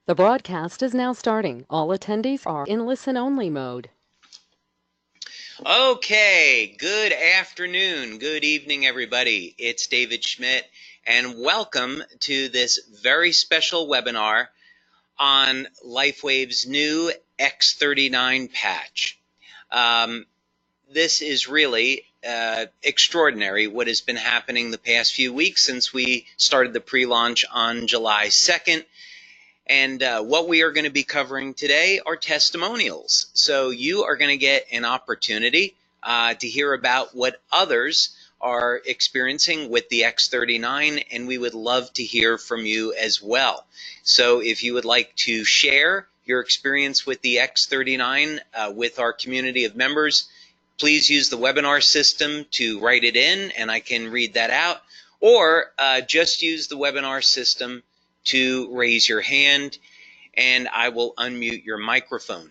The broadcast is now starting. All attendees are in listen-only mode. Okay, good afternoon, good evening, everybody. It's David Schmidt, and welcome to this very special webinar on LifeWave's new X39 patch. This is really extraordinary what has been happening the past few weeks since we started the pre-launch on July 2nd. And what we are going to be covering today are testimonials. So you are going to get an opportunity to hear about what others are experiencing with the X39, and we would love to hear from you as well. So if you would like to share your experience with the X39 with our community of members, please use the webinar system to write it in, and I can read that out, or just use the webinar system to raise your hand, and I will unmute your microphone.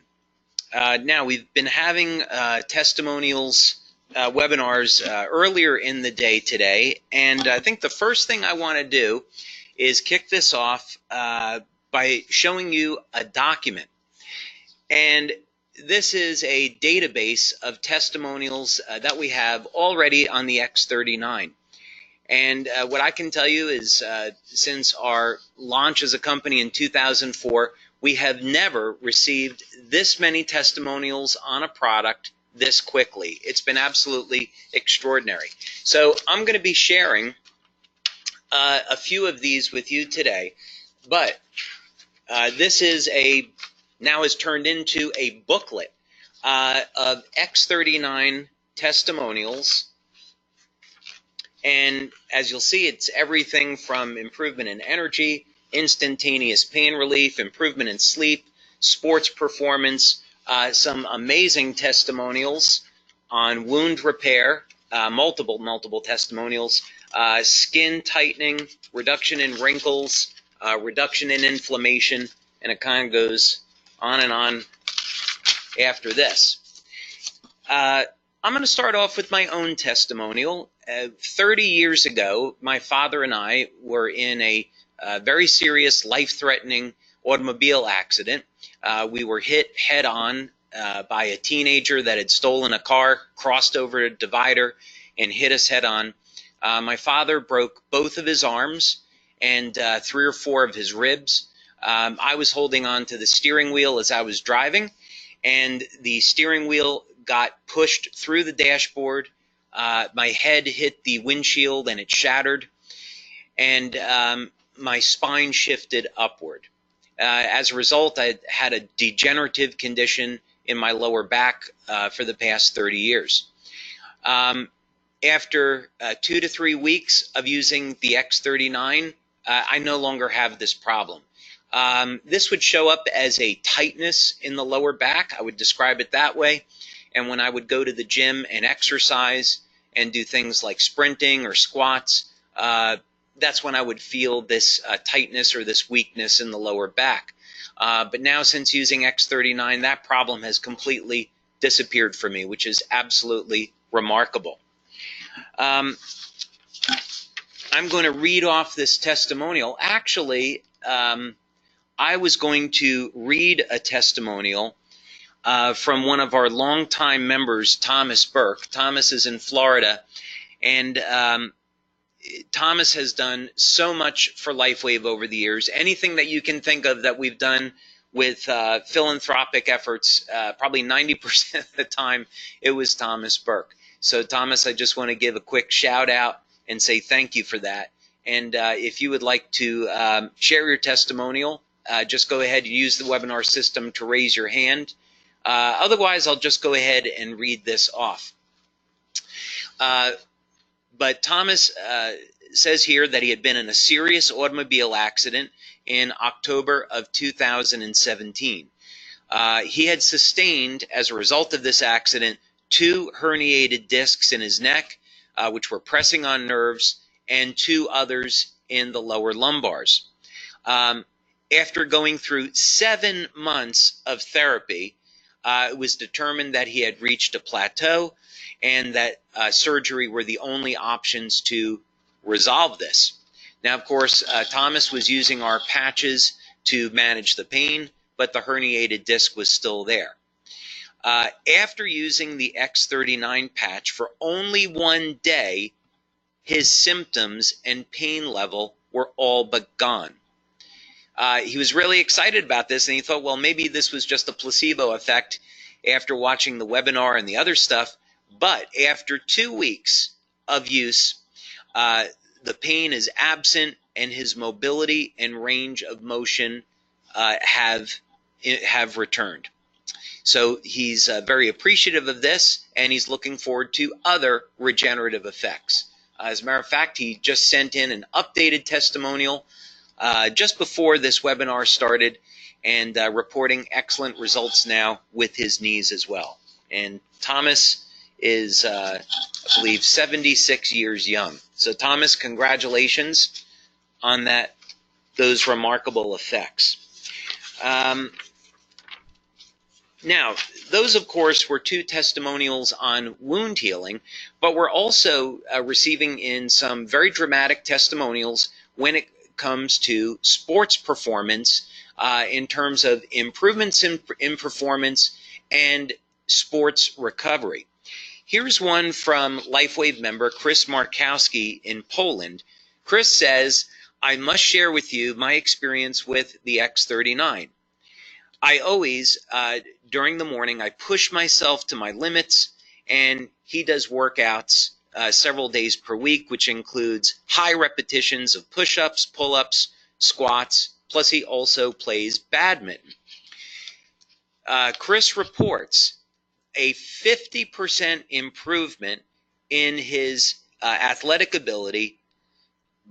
Now, we've been having testimonials webinars earlier in the day today, and I think the first thing I want to do is kick this off by showing you a document. And this is a database of testimonials that we have already on the X39. And what I can tell you is since our launch as a company in 2004, we have never received this many testimonials on a product this quickly. It's been absolutely extraordinary. So I'm going to be sharing a few of these with you today, but this is now has turned into a booklet of X39 testimonials. And as you'll see, it's everything from improvement in energy, instantaneous pain relief, improvement in sleep, sports performance, some amazing testimonials on wound repair, multiple testimonials, skin tightening, reduction in wrinkles, reduction in inflammation, and it kind of goes on and on after this. I'm going to start off with my own testimonial. 30 years ago, my father and I were in a very serious, life-threatening automobile accident. We were hit head-on by a teenager that had stolen a car, crossed over a divider, and hit us head-on. My father broke both of his arms and 3 or 4 of his ribs. I was holding on to the steering wheel as I was driving, and the steering wheel got pushed through the dashboard. My head hit the windshield and it shattered, and my spine shifted upward. As a result, I had a degenerative condition in my lower back for the past 30 years. After 2 to 3 weeks of using the X39, I no longer have this problem. This would show up as a tightness in the lower back. I would describe it that way. And when I would go to the gym and exercise and do things like sprinting or squats, that's when I would feel this tightness or this weakness in the lower back. But now, since using X39, that problem has completely disappeared for me, which is absolutely remarkable. I'm going to read off this testimonial. Actually, I was going to read a testimonial from one of our longtime members, Thomas Burke. Thomas is in Florida, and Thomas has done so much for LifeWave over the years. Anything that you can think of that we've done with philanthropic efforts, probably 90% of the time, it was Thomas Burke. So Thomas, I just want to give a quick shout out and say thank you for that. And if you would like to share your testimonial, just go ahead and use the webinar system to raise your hand. Otherwise, I'll just go ahead and read this off. But Thomas says here that he had been in a serious automobile accident in October of 2017. He had sustained, as a result of this accident, 2 herniated discs in his neck, which were pressing on nerves, and 2 others in the lower lumbars. After going through 7 months of therapy, it was determined that he had reached a plateau and that surgery were the only options to resolve this. Now, of course, Thomas was using our patches to manage the pain, but the herniated disc was still there. After using the X39 patch for only 1 day, his symptoms and pain level were all but gone. He was really excited about this, and he thought, well, maybe this was just a placebo effect after watching the webinar and the other stuff. But after 2 weeks of use, the pain is absent, and his mobility and range of motion have returned. So he's very appreciative of this, and he's looking forward to other regenerative effects. As a matter of fact, he just sent in an updated testimonial just before this webinar started, and reporting excellent results now with his knees as well. And Thomas is, I believe, 76 years young. So Thomas, congratulations on those remarkable effects. Now, those, of course, were 2 testimonials on wound healing, but we're also receiving in some very dramatic testimonials when it comes to sports performance in terms of improvements in performance and sports recovery. Here's one from LifeWave member Chris Markowski in Poland. Chris says, I must share with you my experience with the X39. I always, during the morning, I push myself to my limits, and he does workouts several days per week, which includes high repetitions of push-ups, pull-ups, squats, plus he also plays badminton. Chris reports a 50% improvement in his athletic ability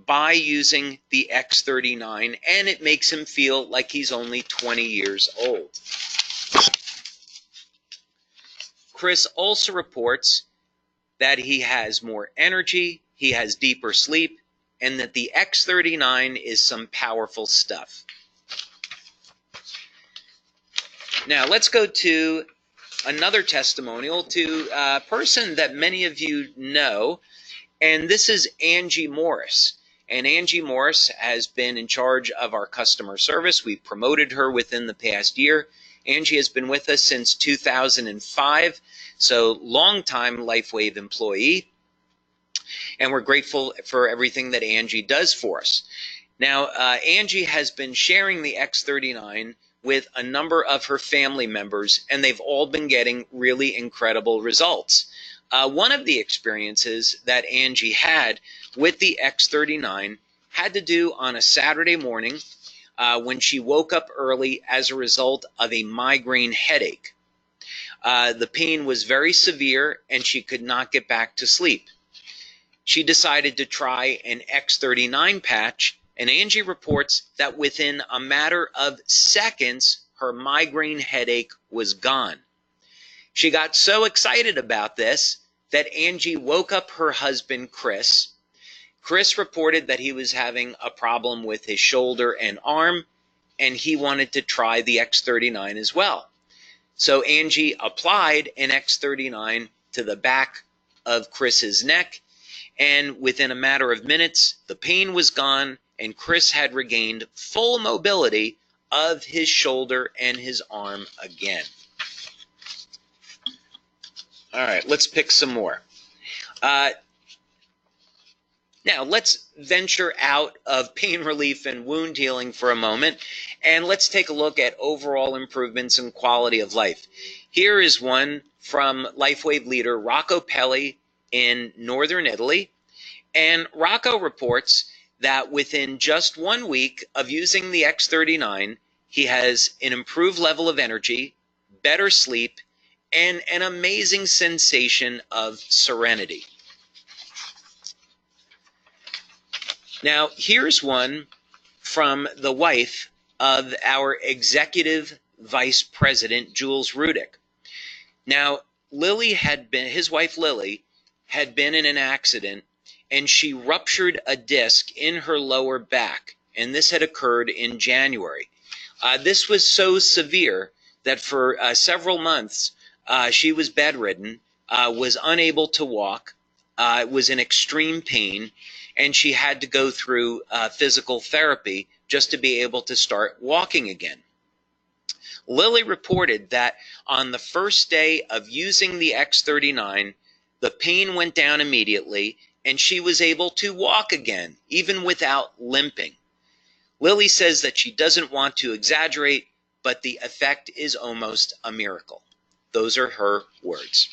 by using the X39, and it makes him feel like he's only 20 years old. Chris also reports that he has more energy, he has deeper sleep, and that the X39 is some powerful stuff. Now let's go to another testimonial to a person that many of you know, and this is Angie Morris. And Angie Morris has been in charge of our customer service. We promoted her within the past year. Angie has been with us since 2005, so long-time LifeWave employee. And we're grateful for everything that Angie does for us. Now, Angie has been sharing the X39 with a number of her family members, and they've all been getting really incredible results. One of the experiences that Angie had with the X39 had to do on a Saturday morning when she woke up early as a result of a migraine headache. The pain was very severe, and she could not get back to sleep. She decided to try an X39 patch, and Angie reports that within a matter of seconds, her migraine headache was gone. She got so excited about this that Angie woke up her husband, Chris. Chris reported that he was having a problem with his shoulder and arm, and he wanted to try the X39 as well. So Angie applied an X39 to the back of Chris's neck, and within a matter of minutes, the pain was gone, and Chris had regained full mobility of his shoulder and his arm again. All right, let's pick some more. Now, let's venture out of pain relief and wound healing for a moment, and let's take a look at overall improvements in quality of life. Here is one from LifeWave leader Rocco Pelli in northern Italy, and Rocco reports that within just 1 week of using the X39, he has an improved level of energy, better sleep, and an amazing sensation of serenity. Now, here's one from the wife of our executive vice president, Jules Rudick. Now, his wife Lily had been in an accident, and she ruptured a disc in her lower back, and this had occurred in January. This was so severe that for several months she was bedridden, was unable to walk, was in extreme pain, and she had to go through physical therapy just to be able to start walking again. Lily reported that on the first day of using the X39, the pain went down immediately and she was able to walk again, even without limping. Lily says that she doesn't want to exaggerate, but the effect is almost a miracle. Those are her words.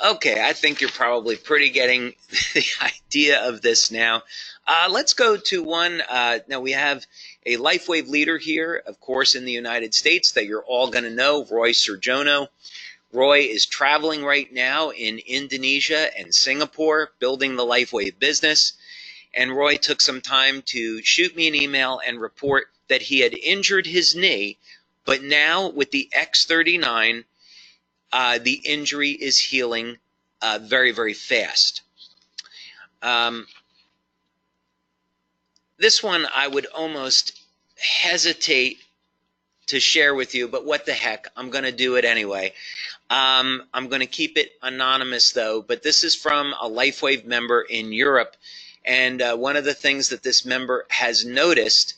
Okay, I think you're probably pretty getting the idea of this now. Let's go to one. Now we have a LifeWave leader here, of course, in the United States that you're all going to know, Roy Surjono. Roy is traveling right now in Indonesia and Singapore, building the LifeWave business. And Roy took some time to shoot me an email and report that he had injured his knee, but now with the X39, the injury is healing very, very fast. This one I would almost hesitate to share with you, but what the heck, I'm going to do it anyway. I'm going to keep it anonymous though, but this is from a LifeWave member in Europe. And one of the things that this member has noticed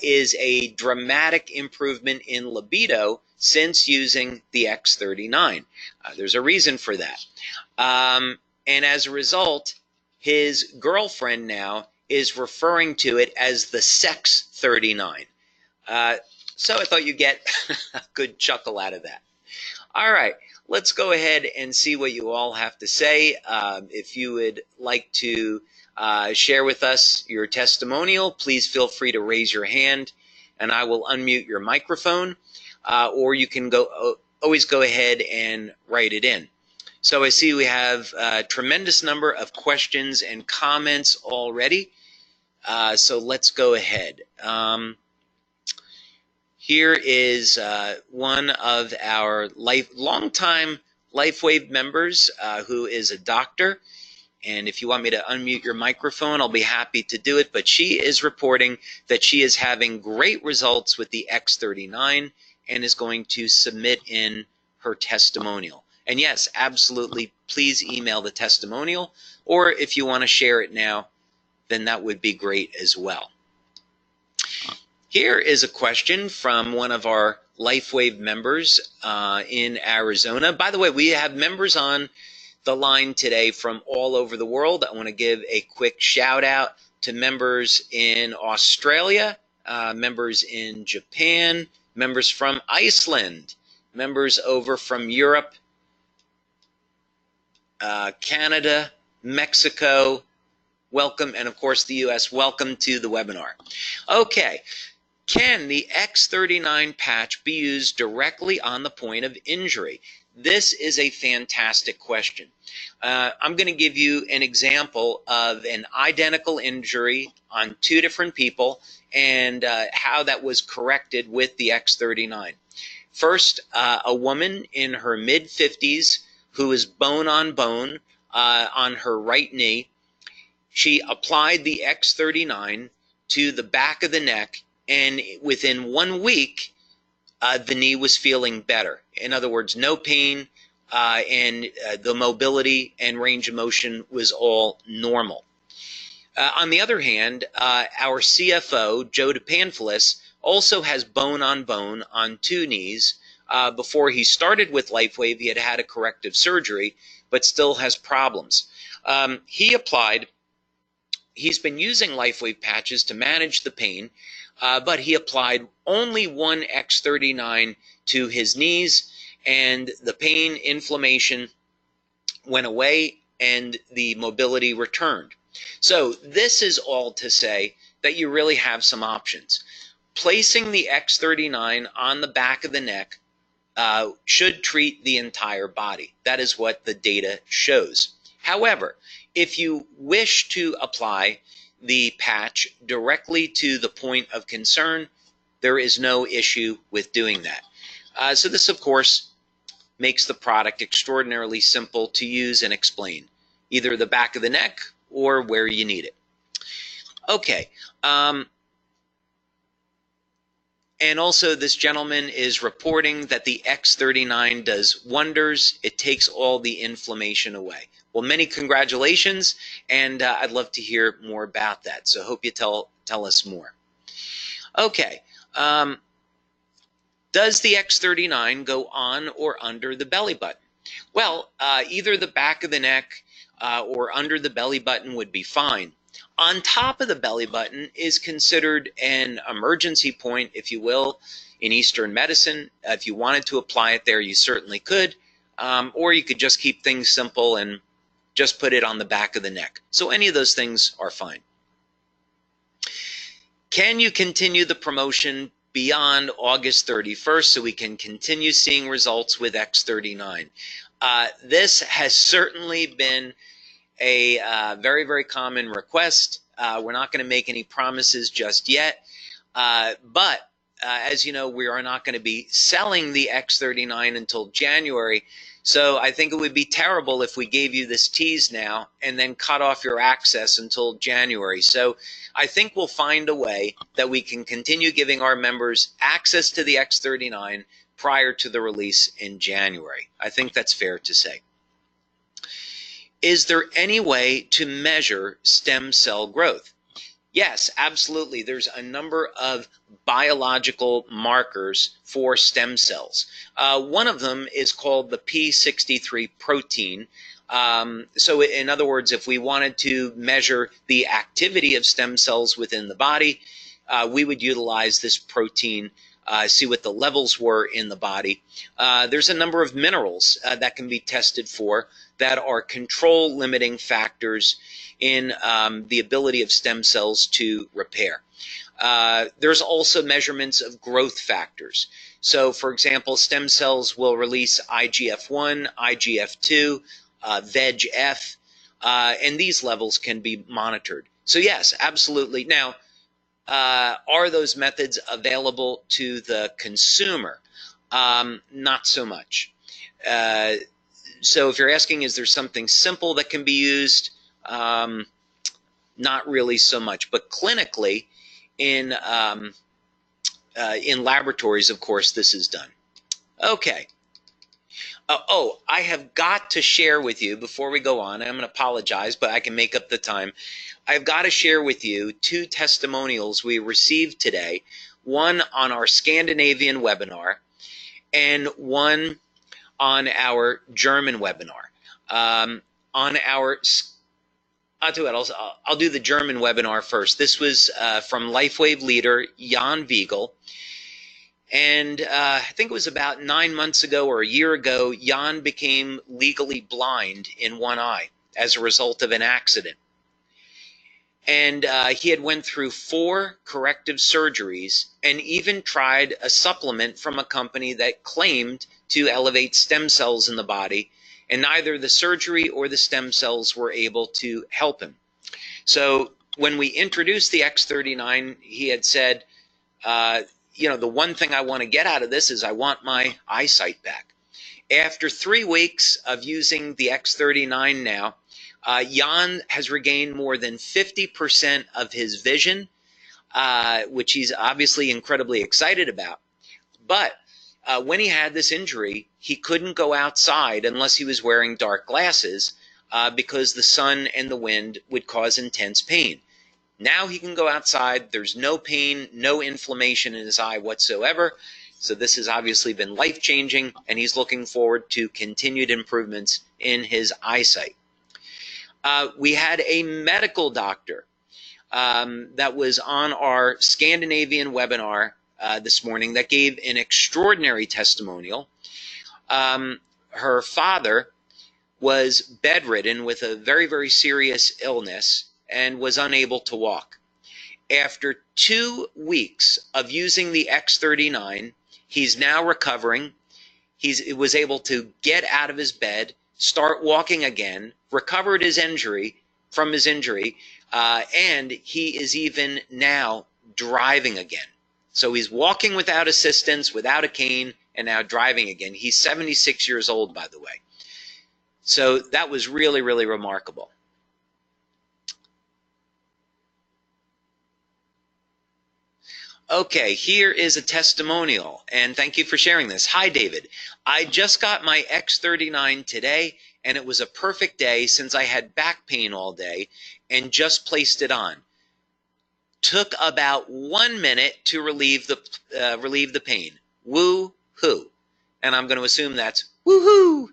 is a dramatic improvement in libido since using the X39. There's a reason for that. And as a result, his girlfriend now is referring to it as the Sex 39. So I thought you'd get a good chuckle out of that. All right, let's go ahead and see what you all have to say. If you would like to share with us your testimonial, please feel free to raise your hand and I will unmute your microphone, or you can always go ahead and write it in. So I see we have a tremendous number of questions and comments already. So let's go ahead. Here is one of our longtime LifeWave members who is a doctor. And if you want me to unmute your microphone, I'll be happy to do it. But she is reporting that she is having great results with the X39 and is going to submit in her testimonial. And yes, absolutely, please email the testimonial. Or if you want to share it now, then that would be great as well. Here is a question from one of our LifeWave members in Arizona. By the way, we have members on the line today from all over the world. I want to give a quick shout out to members in Australia, members in Japan, members from Iceland, members over from Europe, Canada, Mexico, welcome, and of course the US, welcome to the webinar. Okay. Can the X39 patch be used directly on the point of injury? This is a fantastic question. I'm going to give you an example of an identical injury on two different people and how that was corrected with the X39. First, a woman in her mid-50s who is bone on bone on her right knee. She applied the X39 to the back of the neck, and within 1 week, the knee was feeling better. In other words, no pain, and the mobility and range of motion was all normal. On the other hand, our CFO, Joe DePanfilis, also has bone on two knees. Before he started with LifeWave, he had had a corrective surgery, but still has problems. He's been using LifeWave patches to manage the pain, but he applied only one X39 to his knees, and the pain, inflammation went away, and the mobility returned. So this is all to say that you really have some options. Placing the X39 on the back of the neck should treat the entire body. That is what the data shows. However, if you wish to apply the patch directly to the point of concern, there is no issue with doing that. So this, of course, makes the product extraordinarily simple to use and explain, either the back of the neck or where you need it. Okay. And also this gentleman is reporting that the X39 does wonders. It takes all the inflammation away. Well, many congratulations, and I'd love to hear more about that. So hope you tell tell us more. Okay. Does the X39 go on or under the belly button? Well, either the back of the neck or under the belly button would be fine. On top of the belly button is considered an emergency point, if you will, in Eastern medicine. If you wanted to apply it there, you certainly could. Or you could just keep things simple and just put it on the back of the neck. So any of those things are fine. Can you continue the promotion beyond August 31st so we can continue seeing results with X39? This has certainly been a very, very common request. We're not going to make any promises just yet, but as you know, we are not going to be selling the X39 until January. So I think it would be terrible if we gave you this tease now and then cut off your access until January. So I think we'll find a way that we can continue giving our members access to the X39 prior to the release in January. I think that's fair to say. Is there any way to measure stem cell growth? Yes, absolutely. There's a number of biological markers for stem cells. One of them is called the P63 protein. So in other words, if we wanted to measure the activity of stem cells within the body, we would utilize this protein, see what the levels were in the body. There's a number of minerals that can be tested for that are control limiting factors in the ability of stem cells to repair. There's also measurements of growth factors. So, for example, stem cells will release IGF-1, IGF-2, VEGF, and these levels can be monitored. So yes, absolutely. Now, are those methods available to the consumer? Not so much. So if you're asking, is there something simple that can be used? Not really so much. But clinically, in laboratories, of course, this is done. Okay. Oh, I have got to share with you before we go on. I'm going to apologize, but I can make up the time. I've got to share with you 2 testimonials we received today, one on our Scandinavian webinar and one on our German webinar. I'll do the German webinar first. This was from LifeWave leader Jan Wiegel. And I think it was about 9 months ago or a year ago, Jan became legally blind in one eye as a result of an accident. And he had went through 4 corrective surgeries and even tried a supplement from a company that claimed to elevate stem cells in the body, and neither the surgery or the stem cells were able to help him. So when we introduced the X39, he had said, you know, the one thing I want to get out of this is I want my eyesight back. After 3 weeks of using the X39 now, Jan has regained more than 50% of his vision, which he's obviously incredibly excited about. But when he had this injury, he couldn't go outside unless he was wearing dark glasses because the sun and the wind would cause intense pain. Now he can go outside. There's no pain, no inflammation in his eye whatsoever. So this has obviously been life-changing, and he's looking forward to continued improvements in his eyesight. We had a medical doctor that was on our Scandinavian webinar this morning that gave an extraordinary testimonial. Her father was bedridden with a very, very serious illness and was unable to walk. After 2 weeks of using the X39, he's now recovering. He was able to get out of his bed, start walking again, recovered his injury from his injury, and he is even now driving again. So he's walking without assistance, without a cane, and now driving again. He's 76 years old, by the way. So that was really, really remarkable. Okay, here is a testimonial, and thank you for sharing this. Hi, David. I just got my X39 today, and it was a perfect day since I had back pain all day and just placed it on. took about 1 minute to relieve the pain. Woo-hoo. And I'm going to assume that's woo-hoo.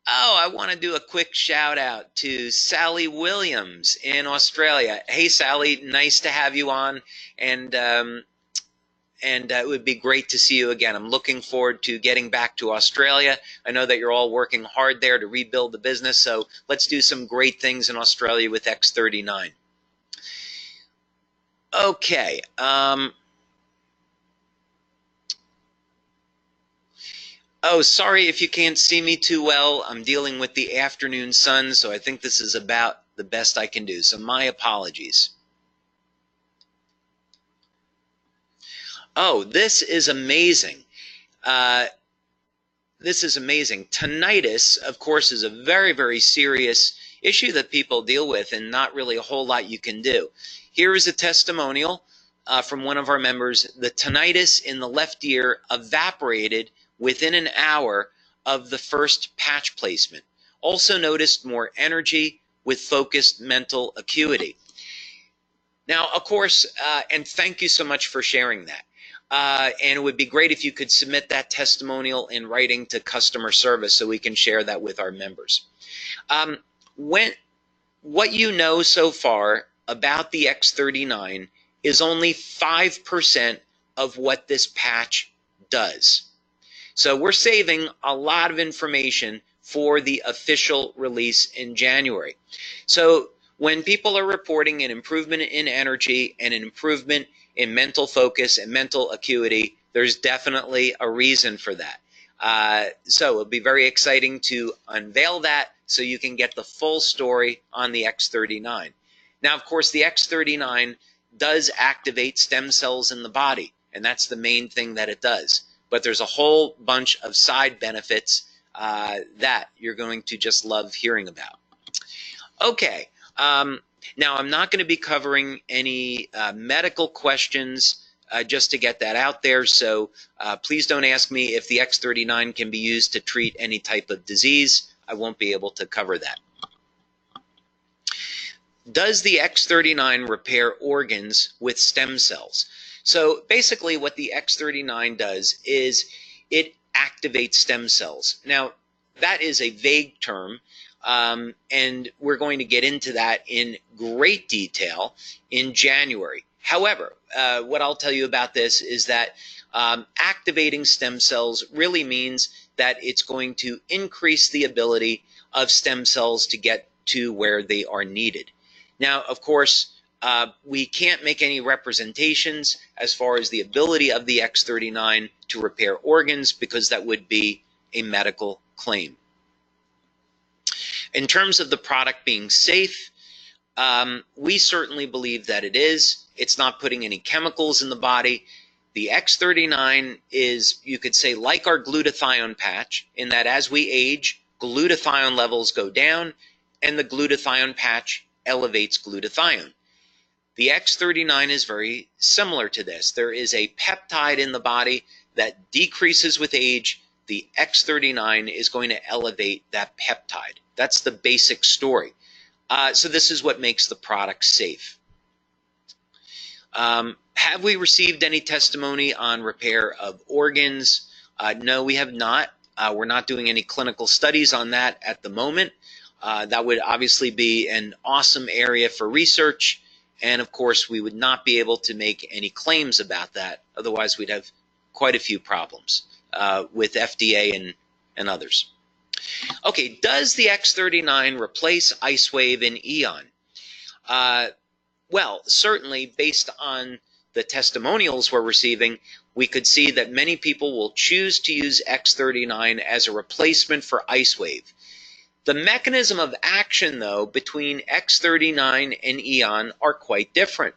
I want to do a quick shout out to Sally Williams in Australia. Hey, Sally, nice to have you on, and it would be great to see you again. I'm looking forward to getting back to Australia. I know that you're all working hard there to rebuild the business, so let's do some great things in Australia with X39. Okay. Oh, sorry if you can't see me too well. I'm dealing with the afternoon sun, so I think this is about the best I can do. So my apologies. Oh, this is amazing. This is amazing. Tinnitus, of course, is a very, very serious issue that people deal with, and not really a whole lot you can do. Here is a testimonial from one of our members. The tinnitus in the left ear evaporated within an hour of the first patch placement. Also noticed more energy with focused mental acuity. Now, of course, and thank you so much for sharing that. And it would be great if you could submit that testimonial in writing to customer service so we can share that with our members. What you know so far about the X39 is only 5% of what this patch does. So we're saving a lot of information for the official release in January. So when people are reporting an improvement in energy and an improvement in mental focus and mental acuity, there's definitely a reason for that. So it'll be very exciting to unveil that so you can get the full story on the X39. Now, of course, the X39 does activate stem cells in the body, and that's the main thing that it does. But there's a whole bunch of side benefits that you're going to just love hearing about. Okay, now I'm not going to be covering any medical questions just to get that out there, so please don't ask me if the X39 can be used to treat any type of disease. I won't be able to cover that. Does the X39 repair organs with stem cells? So basically what the X39 does is it activates stem cells. Now, that is a vague term, and we're going to get into that in great detail in January. However, what I'll tell you about this is that activating stem cells really means that it's going to increase the ability of stem cells to get to where they are needed. Now, of course, we can't make any representations as far as the ability of the X39 to repair organs because that would be a medical claim. In terms of the product being safe, we certainly believe that it is. It's not putting any chemicals in the body. The X39 is, you could say, like our glutathione patch, in that as we age, glutathione levels go down, and the glutathione patch elevates glutathione. The X39 is very similar to this. There is a peptide in the body that decreases with age. The X39 is going to elevate that peptide. That's the basic story. So this is what makes the product safe. Have we received any testimony on repair of organs? No, we have not. We're not doing any clinical studies on that at the moment. That would obviously be an awesome area for research. And of course, we would not be able to make any claims about that. Otherwise, we'd have quite a few problems with FDA and others. Okay, does the X39 replace IceWave and Eon? Well, certainly based on the testimonials we're receiving, we could see that many people will choose to use X39 as a replacement for IceWave. The mechanism of action, though, between X39 and Eon are quite different.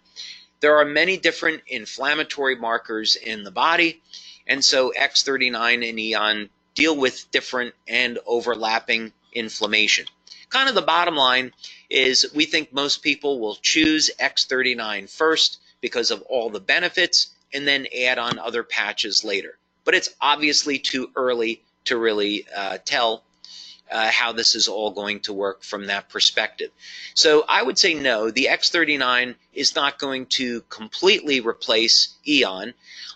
There are many different inflammatory markers in the body, and so X39 and Eon deal with different and overlapping inflammation. Kind of the bottom line is we think most people will choose X39 first because of all the benefits and then add on other patches later. But it's obviously too early to really tell. how this is all going to work from that perspective. So I would say no, the X39 is not going to completely replace Eon.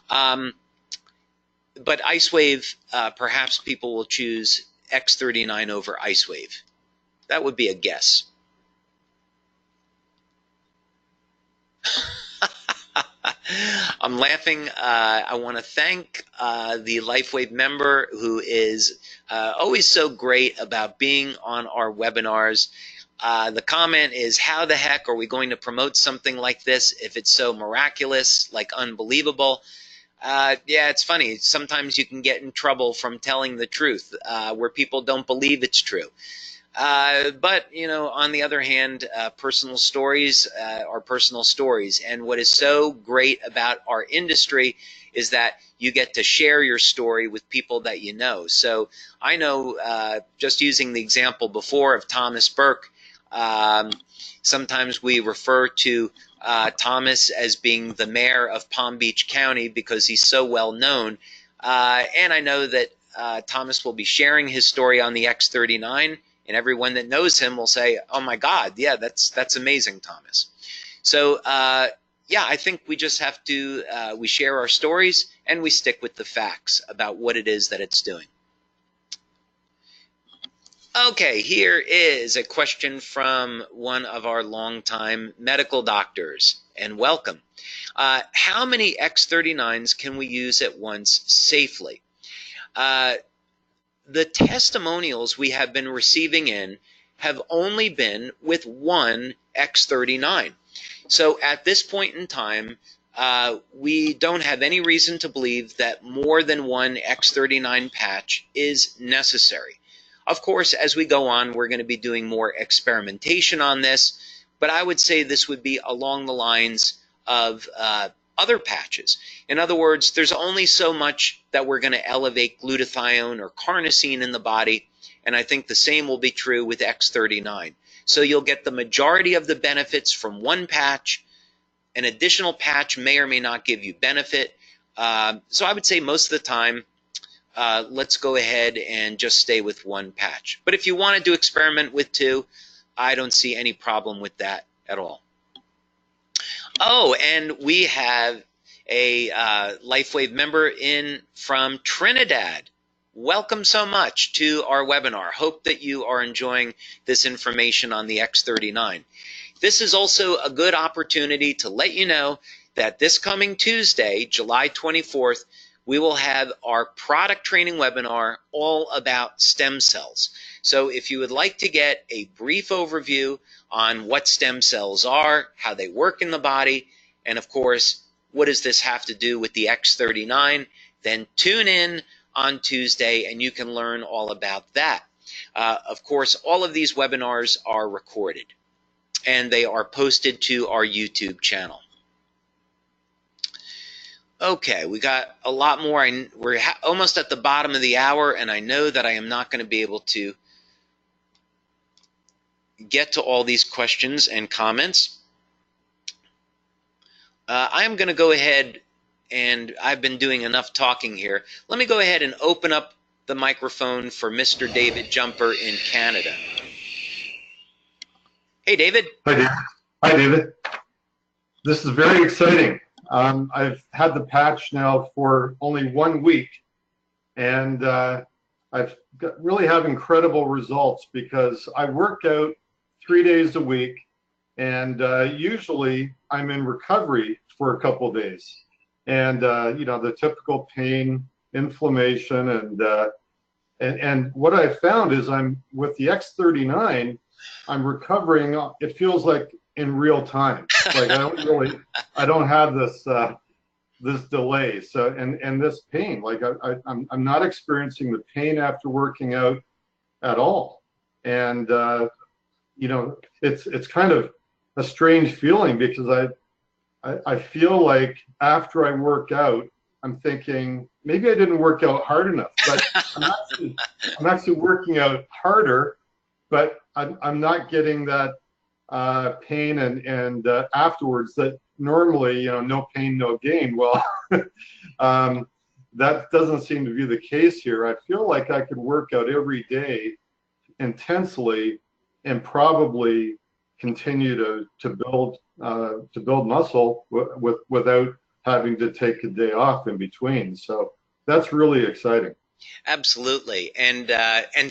But IceWave, perhaps people will choose X39 over IceWave. That would be a guess. I'm laughing. I want to thank the LifeWave member who is always so great about being on our webinars. The comment is, how the heck are we going to promote something like this if it's so miraculous, like unbelievable? Yeah, it's funny. Sometimes you can get in trouble from telling the truth where people don't believe it's true. But, you know, on the other hand, personal stories are personal stories. And what is so great about our industry is that you get to share your story with people that you know. So I know, just using the example before of Thomas Burke, sometimes we refer to Thomas as being the mayor of Palm Beach County because he's so well known. And I know that Thomas will be sharing his story on the X39. And everyone that knows him will say, "Oh my God, yeah, that's amazing, Thomas." So yeah, I think we just have to we share our stories and we stick with the facts about what it is that it's doing. Okay, here is a question from one of our longtime medical doctors, and welcome. How many X39s can we use at once safely? The testimonials we have been receiving in have only been with one X39. So at this point in time, we don't have any reason to believe that more than one X39 patch is necessary. Of course, as we go on, we're going to be doing more experimentation on this, but I would say this would be along the lines of other patches. In other words, there's only so much that we're going to elevate glutathione or carnosine in the body, and I think the same will be true with X39. So you'll get the majority of the benefits from one patch. An additional patch may or may not give you benefit. So I would say most of the time, let's go ahead and just stay with one patch. But if you wanted to experiment with two, I don't see any problem with that at all. Oh, and we have a LifeWave member in from Trinidad. Welcome so much to our webinar. Hope that you are enjoying this information on the X39. This is also a good opportunity to let you know that this coming Tuesday, July 24th, we will have our product training webinar all about stem cells. So if you would like to get a brief overview on what stem cells are, how they work in the body, and of course, what does this have to do with the X39, then tune in on Tuesday and you can learn all about that. Of course, all of these webinars are recorded and they are posted to our YouTube channel. Okay, we got a lot more. We're almost at the bottom of the hour, and I know that I am not going to be able to get to all these questions and comments. I am going to go ahead, and I've been doing enough talking here. Let me go ahead and open up the microphone for Mr. David Jumper in Canada. Hey, David. Hi, David. Hi, David. This is very exciting. I've had the patch now for only 1 week, and I've really have incredible results because I work out 3 days a week, and usually I'm in recovery for a couple of days. And you know, the typical pain, inflammation, and what I found is I'm with the X39, I'm recovering. It feels like in real time. Like I don't have this this delay. So and this pain, like I'm not experiencing the pain after working out at all. And you know, it's kind of a strange feeling because I feel like after I work out, I'm thinking maybe I didn't work out hard enough, but I'm actually working out harder, but I'm not getting that pain and afterwards that normally, you know, no pain, no gain. Well, that doesn't seem to be the case here. I feel like I could work out every day intensely and probably continue to build muscle without having to take a day off in between. So that's really exciting. Absolutely, and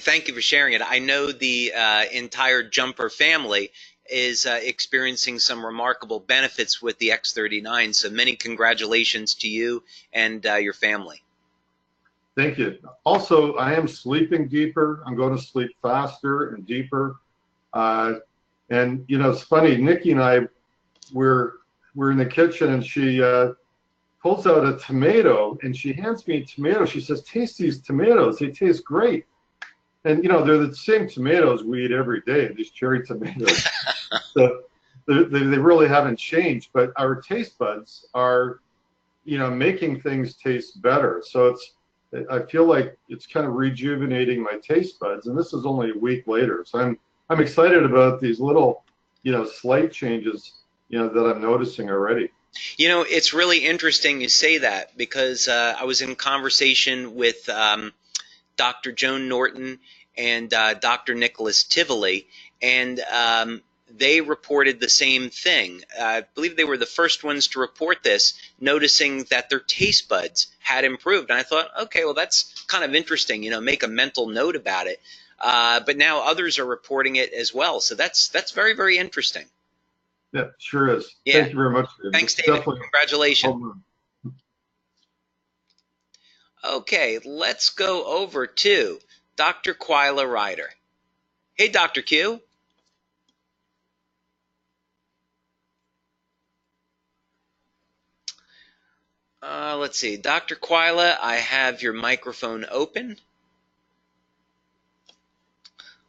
thank you for sharing it. I know the entire jumper family is experiencing some remarkable benefits with the X39. So many congratulations to you and your family. Thank you. Also, I am sleeping deeper. I'm going to sleep faster and deeper. And you know, it's funny. Nikki and I, we're in the kitchen, and she pulls out a tomato, and she hands me a tomato. She says, "Taste these tomatoes. They taste great." And you know, they're the same tomatoes we eat every day. These cherry tomatoes. So they really haven't changed. But our taste buds are, you know, making things taste better. So I feel like it's kind of rejuvenating my taste buds, and this is only a week later. So I'm excited about these little, you know, slight changes, you know, that I'm noticing already. You know, it's really interesting you say that, because I was in conversation with Dr. Joan Norton and Dr. Nicholas Tivoli, and they reported the same thing. I believe they were the first ones to report this, noticing that their taste buds had improved. And I thought, okay, well, that's kind of interesting, you know, make a mental note about it. But now others are reporting it as well. So that's very, very interesting. Yeah, sure is. Yeah. Thank you very much, David. Thanks, David. Congratulations. Okay, let's go over to Dr. Quila Ryder. Hey, Dr. Q. Let's see. Dr. Quila, I have your microphone open.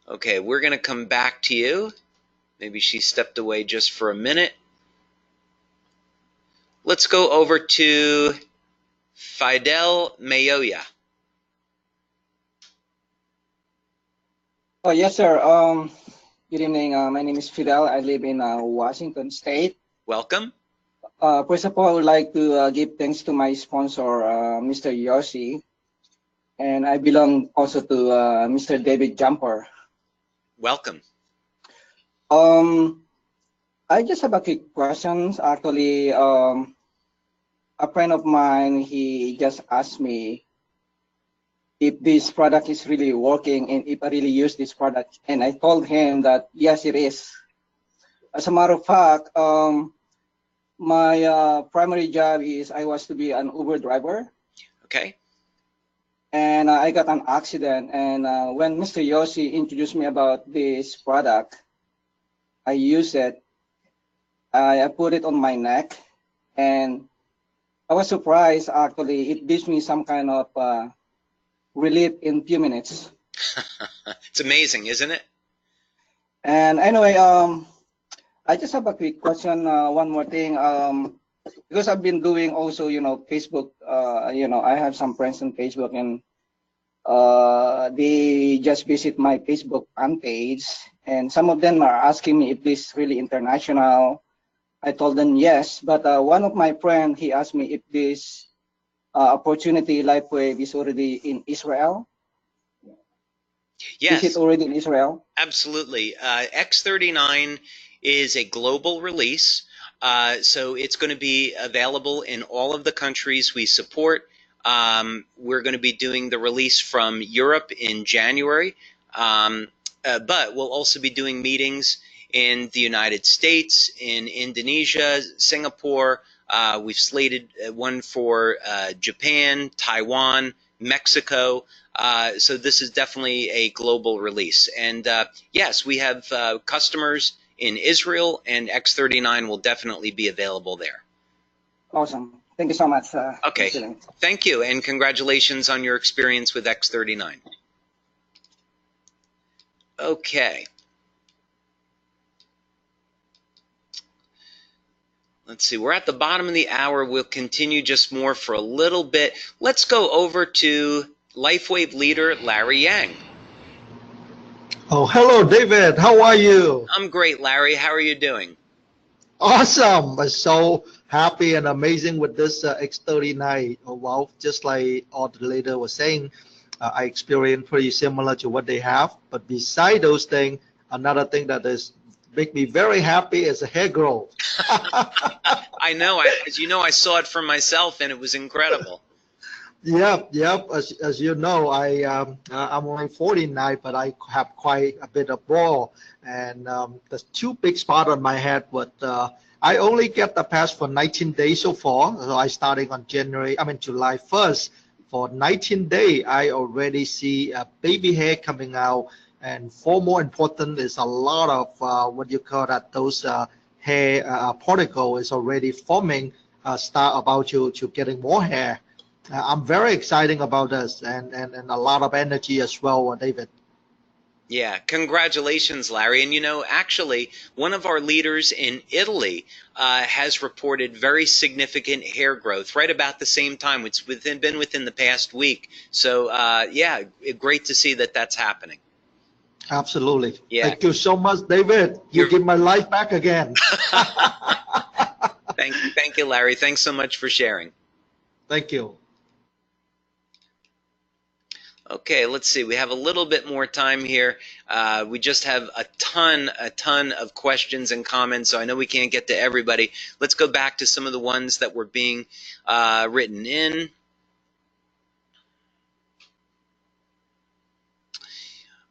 Okay, we're going to come back to you. Maybe she stepped away just for a minute. Let's go over to Fidel Mayoya. Oh, yes, sir. Good evening. My name is Fidel. I live in Washington State. Welcome. First of all, I would like to give thanks to my sponsor, Mr. Yossi. And I belong also to Mr. David Jumper. Welcome. I just have a quick questions. Actually, a friend of mine, he just asked me if this product is really working and if I really use this product. And I told him that, yes, it is. As a matter of fact, my primary job is I was to be an Uber driver. Okay. And I got an accident. And when Mr. Yossi introduced me about this product, I used it. I put it on my neck, and I was surprised. Actually, it gives me some kind of relief in a few minutes. It's amazing, isn't it? And anyway, I just have a quick question. One more thing, because I've been doing also, you know, Facebook. You know, I have some friends on Facebook, and they just visit my Facebook fan page, and some of them are asking me if this is really international. I told them yes, but one of my friends, he asked me if this opportunity LifeWave is already in Israel. Yes. Is it already in Israel? Absolutely. X39 is a global release, so it's going to be available in all of the countries we support. We're going to be doing the release from Europe in January, but we'll also be doing meetings in the United States, in Indonesia, Singapore. We've slated one for Japan, Taiwan, Mexico. So this is definitely a global release. And yes, we have customers in Israel, and X39 will definitely be available there. Awesome. Thank you so much. Okay. Excellent. Thank you, and congratulations on your experience with X39. Okay. Let's see, we're at the bottom of the hour. We'll continue just more for a little bit. Let's go over to LifeWave leader Larry Yang. Oh, hello, David. How are you? I'm great, Larry. How are you doing? Awesome. I'm so happy and amazing with this X39. Oh, wow. Just like all the leader was saying, I experience pretty similar to what they have. But beside those things, another thing that is make me very happy is a hair growth. I know. As you know, I saw it for myself, and it was incredible. Yep, yep. As you know, I'm only 49, but I have quite a bit of bald, and there's two big spots on my head. But I only get the patch for 19 days so far. So I starting on July 1st. For 19 days, I already see a baby hair coming out, and for more important is a lot of what you call that those hair particle is already forming. Start about to getting more hair. I'm very excited about this and a lot of energy as well, David. Yeah, congratulations, Larry. And you know, actually, one of our leaders in Italy has reported very significant hair growth right about the same time. It's been within the past week. So, yeah, great to see that that's happening. Absolutely. Yeah. Thank you so much, David. You give my life back again. Thank you, Larry. Thanks so much for sharing. Thank you. Okay, let's see. We have a little bit more time here. We just have a ton of questions and comments, so I know we can't get to everybody. Let's go back to some of the ones that were being written in.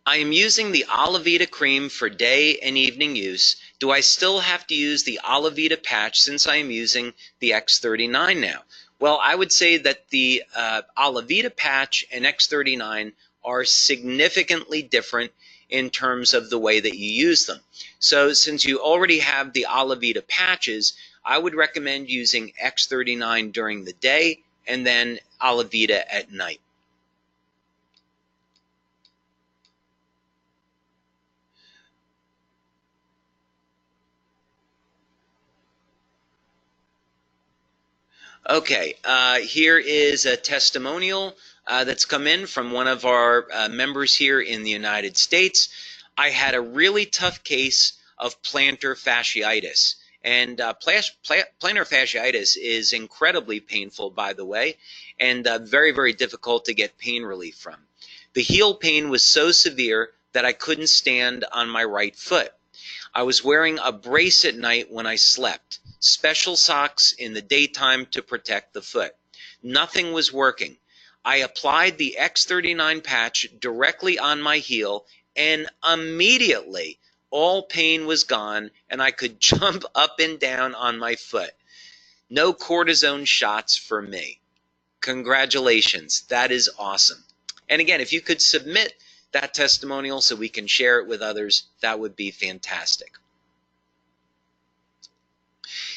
I am using the Alavita cream for day and evening use. Do I still have to use the Alavita patch since I am using the X39 now? Well, I would say that the Alavita patch and X39 are significantly different in terms of the way that you use them. So since you already have the Alavita patches, I would recommend using X39 during the day and then Alavita at night. Okay, here is a testimonial that's come in from one of our members here in the United States. I had a really tough case of plantar fasciitis. And plantar fasciitis is incredibly painful, by the way, and very, very difficult to get pain relief from. The heel pain was so severe that I couldn't stand on my right foot. I was wearing a brace at night when I slept, special socks in the daytime to protect the foot. Nothing was working. I applied the X39 patch directly on my heel, and immediately all pain was gone and I could jump up and down on my foot. No cortisone shots for me. Congratulations. That is awesome. And again, if you could submit that testimonial so we can share it with others, that would be fantastic.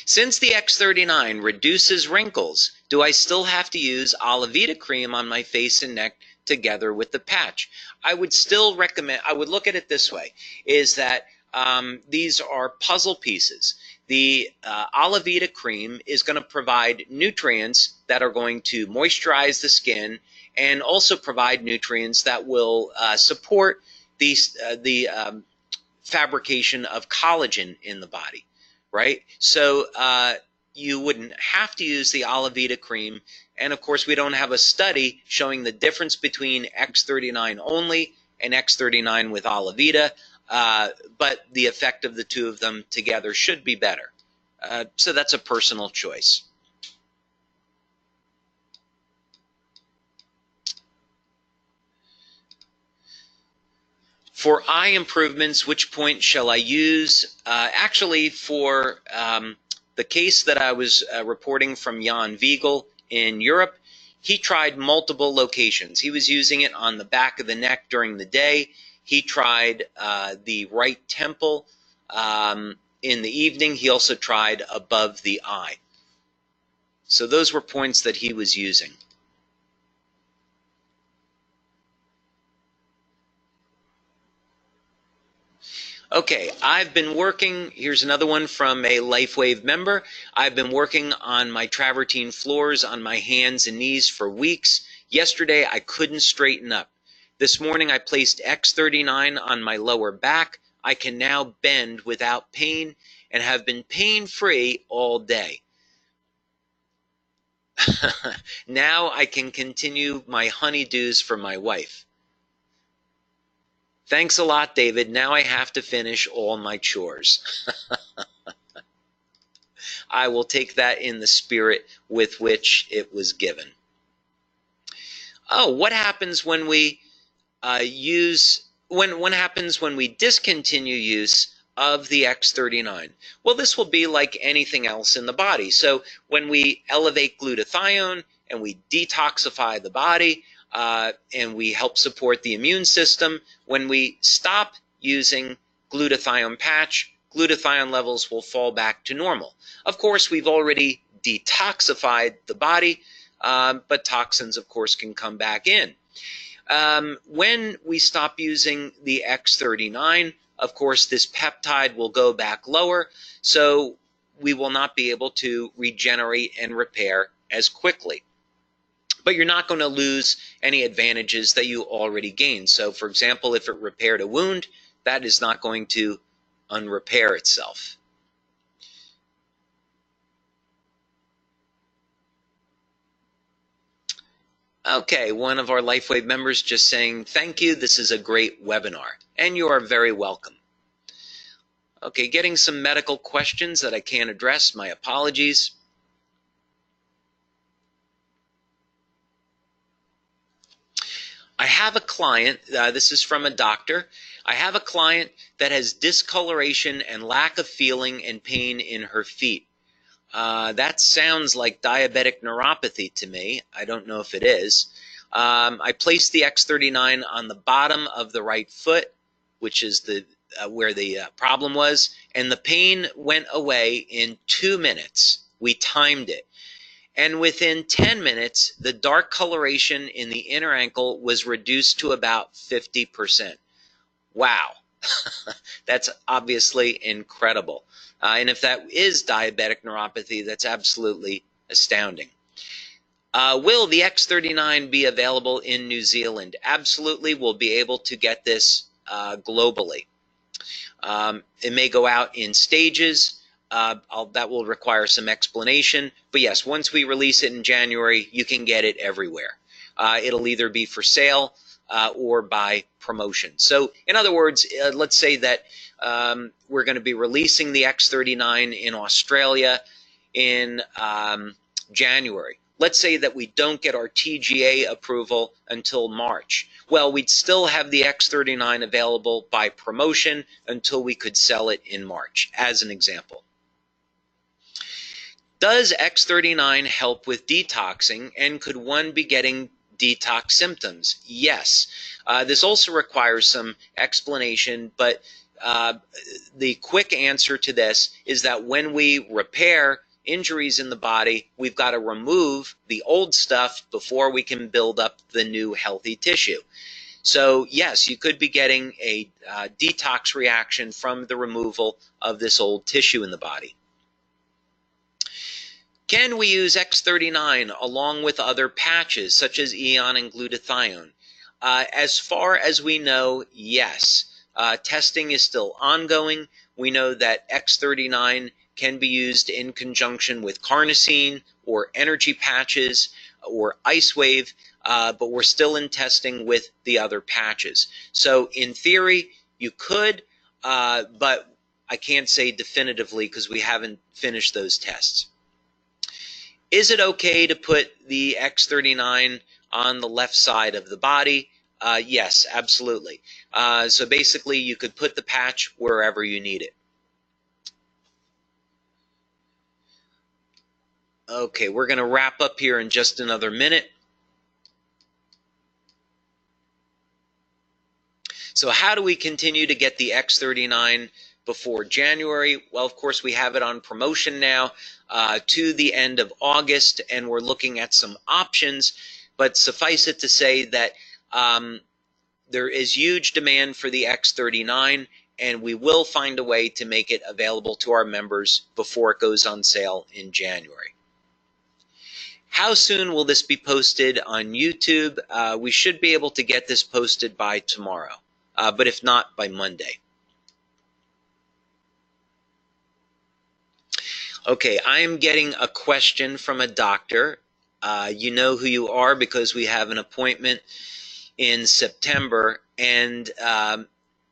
Since the X39 reduces wrinkles, do I still have to use Alavita cream on my face and neck together with the patch? I would still recommend, I would look at it this way, is that these are puzzle pieces. The Alavita cream is going to provide nutrients that are going to moisturize the skin and also provide nutrients that will support the fabrication of collagen in the body, right? So you wouldn't have to use the Alavita cream. And of course, we don't have a study showing the difference between X39 only and X39 with Alavita, but the effect of the two of them together should be better. So that's a personal choice. For eye improvements, which point shall I use? Actually, for the case that I was reporting from Jan Wiegel in Europe, he tried multiple locations. He was using it on the back of the neck during the day. He tried the right temple in the evening. He also tried above the eye. So those were points that he was using. Okay, I've been working, here's another one from a LifeWave member. I've been working on my travertine floors on my hands and knees for weeks. Yesterday, I couldn't straighten up. This morning, I placed X39 on my lower back. I can now bend without pain and have been pain-free all day. Now I can continue my honeydews for my wife. Thanks a lot, David. Now I have to finish all my chores. I will take that in the spirit with which it was given. Oh, what happens when we what happens when we discontinue use of the X39? Well, this will be like anything else in the body. So when we elevate glutathione and we detoxify the body and we help support the immune system, when we stop using glutathione patch, glutathione levels will fall back to normal. Of course, we've already detoxified the body, but toxins, of course, can come back in. When we stop using the X39, of course, this peptide will go back lower, so we will not be able to regenerate and repair as quickly. But you're not going to lose any advantages that you already gained. So, for example, if it repaired a wound, that is not going to unrepair itself. Okay, one of our LifeWave members just saying, thank you, this is a great webinar, and you are very welcome. Okay, getting some medical questions that I can't address, my apologies. I have a client, this is from a doctor, I have a client that has discoloration and lack of feeling and pain in her feet. That sounds like diabetic neuropathy to me. I don't know if it is. I placed the X39 on the bottom of the right foot, which is where the problem was, and the pain went away in 2 minutes. We timed it. And within 10 minutes, the dark coloration in the inner ankle was reduced to about 50%. Wow. That's obviously incredible. And if that is diabetic neuropathy, that's absolutely astounding. Will the X39 be available in New Zealand? Absolutely, we'll be able to get this globally. It may go out in stages. That will require some explanation. But yes, once we release it in January, you can get it everywhere. It'll either be for sale or by promotion. So in other words, let's say that we're going to be releasing the X39 in Australia in January. Let's say that we don't get our TGA approval until March. Well, we'd still have the X39 available by promotion until we could sell it in March, as an example. Does X39 help with detoxing, and could one be getting detox symptoms? Yes. This also requires some explanation, but the quick answer to this is that when we repair injuries in the body, we've got to remove the old stuff before we can build up the new healthy tissue. So yes, you could be getting a detox reaction from the removal of this old tissue in the body. Can we use X39 along with other patches such as Eon and glutathione? As far as we know, yes. Testing is still ongoing. We know that X39 can be used in conjunction with carnosine or energy patches or IceWave, but we're still in testing with the other patches. So in theory, you could, but I can't say definitively because we haven't finished those tests. Is it okay to put the X39 on the left side of the body? Yes, absolutely. So basically, you could put the patch wherever you need it. Okay, we're going to wrap up here in just another minute. So how do we continue to get the X39 before January? Well, of course, we have it on promotion now to the end of August, and we're looking at some options. But suffice it to say that there is huge demand for the X39, and we will find a way to make it available to our members before it goes on sale in January. How soon will this be posted on YouTube? We should be able to get this posted by tomorrow, but if not, by Monday. Okay, I am getting a question from a doctor. You know who you are because we have an appointment in September, and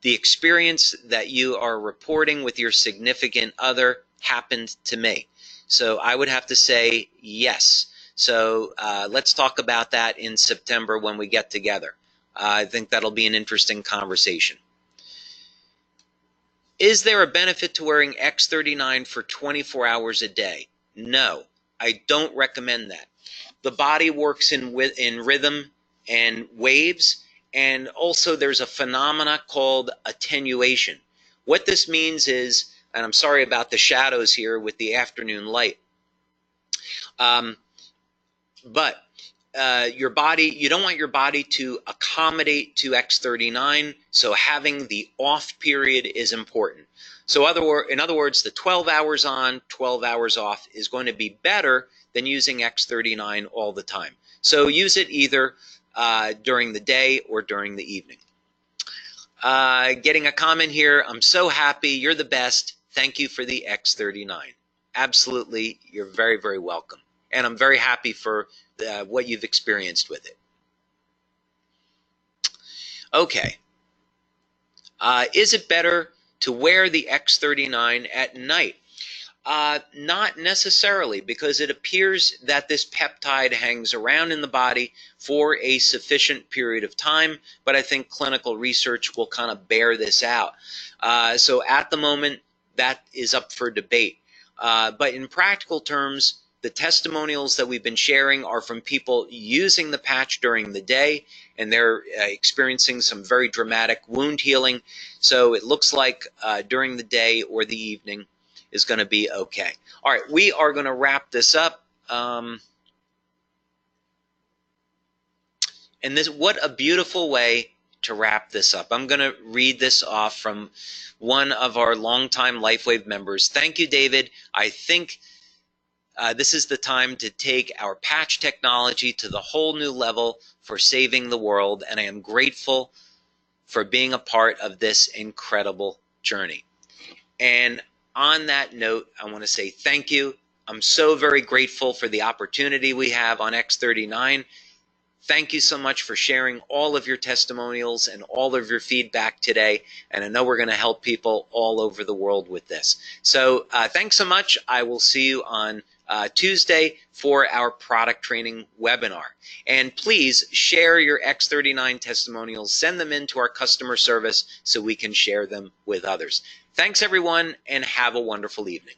the experience that you are reporting with your significant other happened to me. So I would have to say yes. So let's talk about that in September when we get together. I think that'll be an interesting conversation. Is there a benefit to wearing X39 for 24 hours a day? No, I don't recommend that. The body works in rhythm and waves, and also there's a phenomena called attenuation. What this means is, and I'm sorry about the shadows here with the afternoon light, but your body, you don't want your body to accommodate to X39, so having the off period is important. So in other words, the 12 hours on, 12 hours off is going to be better than using X39 all the time. So use it either during the day or during the evening. Getting a comment here, I'm so happy, you're the best, thank you for the X39. Absolutely, you're very, very welcome. And I'm very happy for what you've experienced with it. Okay. Is it better to wear the X39 at night? Not necessarily, because it appears that this peptide hangs around in the body for a sufficient period of time, but I think clinical research will kind of bear this out. So at the moment, that is up for debate. But in practical terms, the testimonials that we've been sharing are from people using the patch during the day, and they're experiencing some very dramatic wound healing. So it looks like during the day or the evening is going to be okay. All right, we are going to wrap this up. And this, what a beautiful way to wrap this up. I'm going to read this off from one of our longtime LifeWave members. Thank you, David. I think this is the time to take our patch technology to the whole new level for saving the world, and I am grateful for being a part of this incredible journey. And on that note, I want to say thank you. I'm so very grateful for the opportunity we have on X39. Thank you so much for sharing all of your testimonials and all of your feedback today. And I know we're going to help people all over the world with this. So thanks so much. I will see you on Tuesday for our product training webinar. And please share your X39 testimonials. Send them into our customer service so we can share them with others. Thanks, everyone, and have a wonderful evening.